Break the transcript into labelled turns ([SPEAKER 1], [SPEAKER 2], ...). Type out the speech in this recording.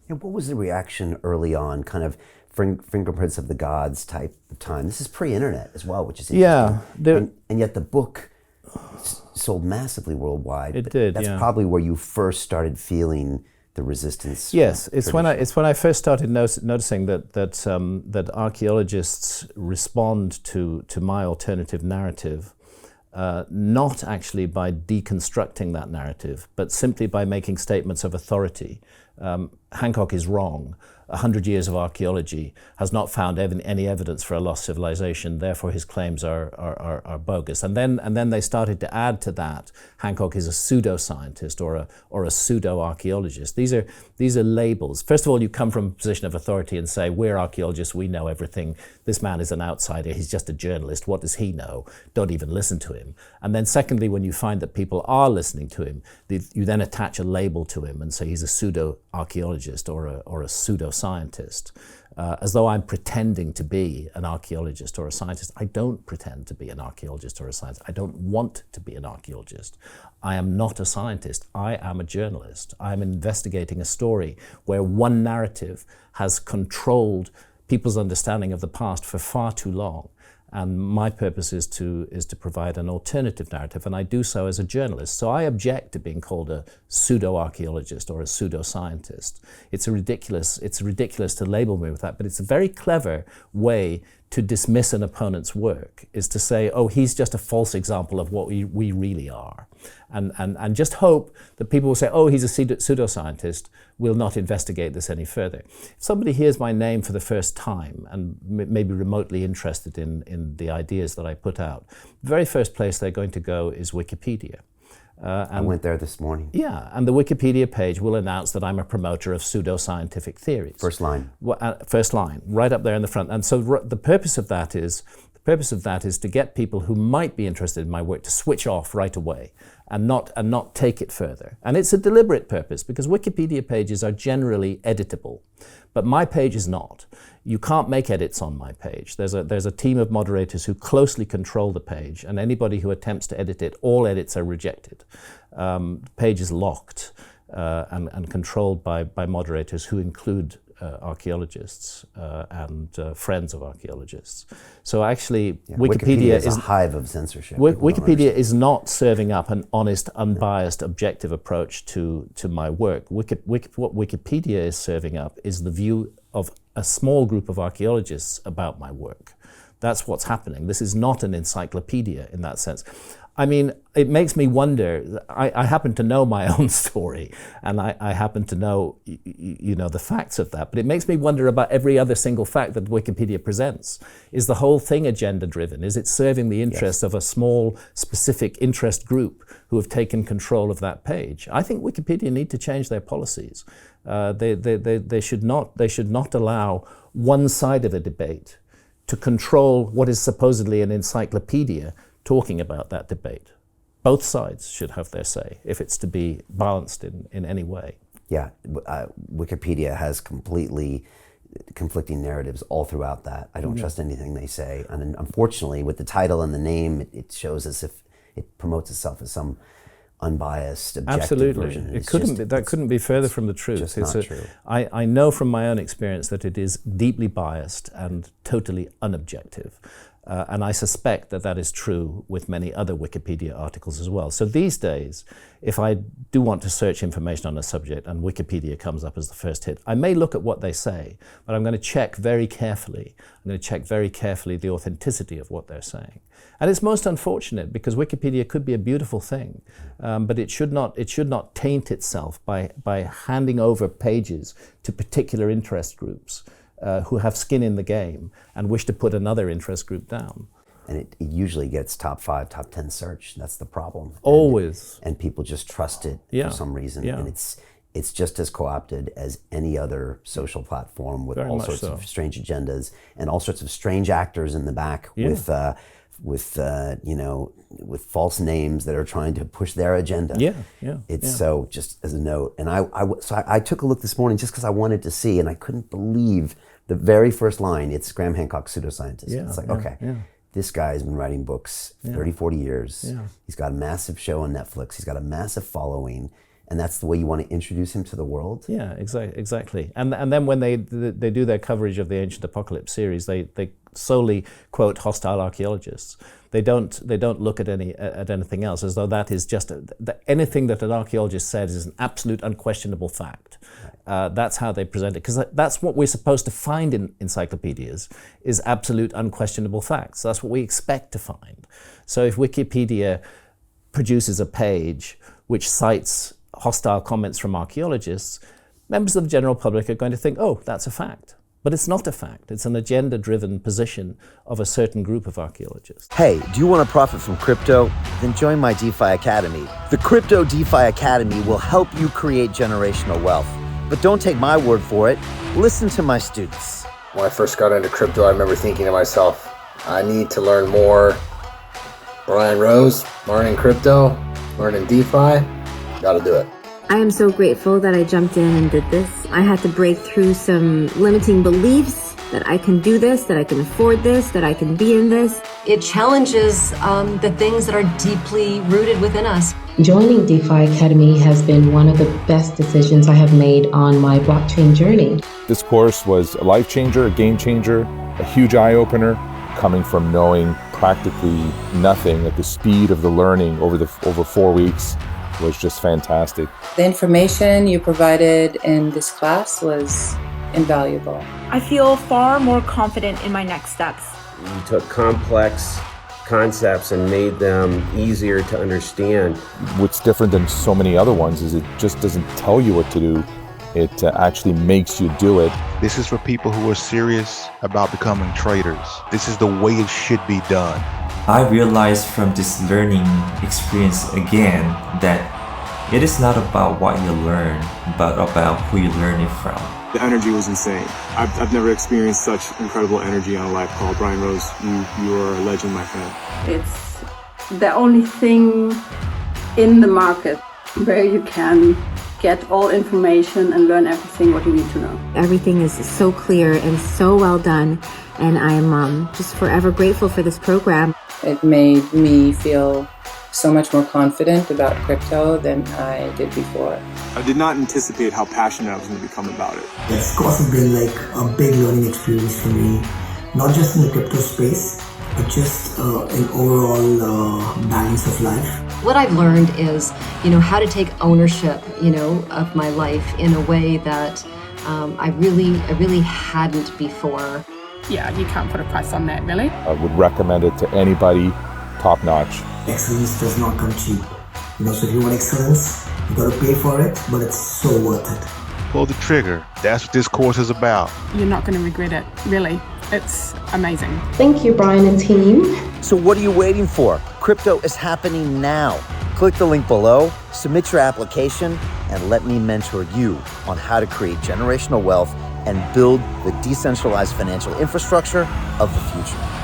[SPEAKER 1] And what was the reaction early on, kind of fingerprints of the gods type of time? This is pre-internet as well, which is interesting.
[SPEAKER 2] Yeah,
[SPEAKER 1] And yet the book sold massively worldwide.
[SPEAKER 2] it
[SPEAKER 1] But
[SPEAKER 2] did.
[SPEAKER 1] that's
[SPEAKER 2] Yeah.
[SPEAKER 1] probably where you first started feeling the resistance.
[SPEAKER 2] Yes,
[SPEAKER 1] from
[SPEAKER 2] it's when I first started noticing that archaeologists respond to my alternative narrative, not actually by deconstructing that narrative, but simply by making statements of authority. Hancock is wrong. 100 years of archaeology has not found any evidence for a lost civilization, therefore his claims are bogus. And then they started to add to that, Hancock is a pseudoscientist or a pseudo-archaeologist. These are labels. First of all, you come from a position of authority and say, we're archaeologists, we know everything. This man is an outsider, he's just a journalist, what does he know? Don't even listen to him. And then secondly, when you find that people are listening to him, you then attach a label to him and say he's a pseudo-archaeologist or a pseudo-scientist, as though I'm pretending to be an archaeologist or a scientist. I don't pretend to be an archaeologist or a scientist. I don't want to be an archaeologist. I am not a scientist. I am a journalist. I'm investigating a story where one narrative has controlled people's understanding of the past for far too long. And my purpose is to provide an alternative narrative, and I do so as a journalist. So I object to being called a pseudo-archaeologist or a pseudo-scientist. It's ridiculous to label me with that, but it's a very clever way to dismiss an opponent's work, is to say, oh, he's just a false example of what we really are. And just hope that people will say, oh, he's a pseudoscientist, we'll not investigate this any further. If somebody hears my name for the first time and maybe remotely interested in the ideas that I put out, the very first place they're going to go is Wikipedia.
[SPEAKER 1] I went there this morning.
[SPEAKER 2] Yeah, and the Wikipedia page will announce that I'm a promoter of pseudoscientific theories.
[SPEAKER 1] First line.
[SPEAKER 2] First line, right up there in the front. And so the purpose of that is to get people who might be interested in my work to switch off right away and not take it further. And it's a deliberate purpose, because Wikipedia pages are generally editable, but my page is not. You can't make edits on my page. There's a team of moderators who closely control the page, and anybody who attempts to edit it, all edits are rejected. The page is locked and controlled by moderators who include archaeologists and friends of archaeologists. So actually,
[SPEAKER 1] Yeah,
[SPEAKER 2] Wikipedia
[SPEAKER 1] is a hive of censorship.
[SPEAKER 2] Wikipedia is not serving up an honest, unbiased, objective approach to my work. What Wikipedia is serving up is the view of a small group of archaeologists about my work. That's what's happening. This is not an encyclopedia in that sense. I mean, it makes me wonder. I happen to know my own story, and I happen to know, the facts of that. But it makes me wonder about every other single fact that Wikipedia presents. Is the whole thing agenda-driven? Is it serving the interests of a small, specific interest group who have taken control of that page? I think Wikipedia need to change their policies. They should not allow one side of a debate to control what is supposedly an encyclopedia talking about that debate. Both sides should have their say if it's to be balanced in any way.
[SPEAKER 1] Yeah, Wikipedia has completely conflicting narratives all throughout that. I don't trust anything they say. And unfortunately, with the title and the name, it shows as if it promotes itself as some unbiased, objective version.
[SPEAKER 2] That couldn't be further from the truth.
[SPEAKER 1] Just not true.
[SPEAKER 2] I know from my own experience that it is deeply biased and totally unobjective. And I suspect that is true with many other Wikipedia articles as well. So these days, if I do want to search information on a subject and Wikipedia comes up as the first hit, I may look at what they say, but I'm going to check very carefully. I'm going to check very carefully the authenticity of what they're saying. And it's most unfortunate, because Wikipedia could be a beautiful thing, but it should not taint itself by handing over pages to particular interest groups who have skin in the game and wish to put another interest group down.
[SPEAKER 1] And it usually gets top 5, top 10 search. That's the problem.
[SPEAKER 2] Always.
[SPEAKER 1] And people just trust it for some reason.
[SPEAKER 2] Yeah.
[SPEAKER 1] And it's just as co-opted as any other social platform, with all sorts of strange agendas and all sorts of strange actors in the back with false names that are trying to push their agenda. So just as a note. And I took a look this morning just because I wanted to see, and I couldn't believe the very first line. It's Graham Hancock, pseudoscientist. It's like, okay, this guy has been writing books 30, 40 years. He's got a massive show on Netflix. He's got a massive following. and that's the way you want to introduce him to the world?
[SPEAKER 2] Yeah, exactly. And then when they do their coverage of the Ancient Apocalypse series, they solely quote hostile archaeologists. They don't look at anything else, as though that is just anything that an archaeologist said is an absolute unquestionable fact. That's how they present it, because that's what we're supposed to find in encyclopedias, is absolute unquestionable facts. That's what we expect to find. So if Wikipedia produces a page which cites hostile comments from archaeologists, members of the general public are going to think, oh, that's a fact. But it's not a fact. It's an agenda-driven position of a certain group of archaeologists.
[SPEAKER 1] Hey, do you want to profit from crypto? Then join my DeFi Academy. The Crypto DeFi Academy will help you create generational wealth. But don't take my word for it. Listen to my students.
[SPEAKER 3] When I first got into crypto, I remember thinking to myself, I need to learn more. Brian Rose, learning crypto, learning DeFi, gotta do it.
[SPEAKER 4] I am so grateful that I jumped in and did this. I had to break through some limiting beliefs that I can do this, that I can afford this, that I can be in this.
[SPEAKER 5] It challenges the things that are deeply rooted within us.
[SPEAKER 6] Joining DeFi Academy has been one of the best decisions I have made on my blockchain journey.
[SPEAKER 7] This course was a life changer, a game changer, a huge eye-opener, coming from knowing practically nothing at the speed of the learning over 4 weeks was just fantastic.
[SPEAKER 8] The information you provided in this class was invaluable.
[SPEAKER 9] I feel far more confident in my next steps.
[SPEAKER 10] You took complex concepts and made them easier to understand.
[SPEAKER 7] What's different than so many other ones is it just doesn't tell you what to do. It actually makes you do it.
[SPEAKER 11] This is for people who are serious about becoming traders. This is the way it should be done.
[SPEAKER 12] I realized from this learning experience again that it is not about what you learn, but about who you learn it from.
[SPEAKER 13] The energy was insane. I've never experienced such incredible energy on a live call. Brian Rose, you are a legend, my friend.
[SPEAKER 14] It's the only thing in the market where you can get all information and learn everything what you need to know.
[SPEAKER 4] Everything is so clear and so well done, and I'm just forever grateful for this program.
[SPEAKER 8] It made me feel so much more confident about crypto than I did before.
[SPEAKER 13] I did not anticipate how passionate I was going to become about it.
[SPEAKER 15] This course has been like a big learning experience for me, not just in the crypto space, but just an overall balance of life.
[SPEAKER 5] What I've learned is, how to take ownership, of my life in a way that I really hadn't before.
[SPEAKER 14] Yeah, you can't put a price on that, really.
[SPEAKER 7] I would recommend it to anybody, top notch.
[SPEAKER 15] Excellence does not come cheap. So if you want excellence, you got to pay for it, but it's so worth it.
[SPEAKER 11] Pull the trigger. That's what this course is about.
[SPEAKER 14] You're not going to regret it, really. It's amazing.
[SPEAKER 6] Thank you, Brian and team.
[SPEAKER 1] So what are you waiting for? Crypto is happening now. Click the link below, submit your application, and let me mentor you on how to create generational wealth and build the decentralized financial infrastructure of the future.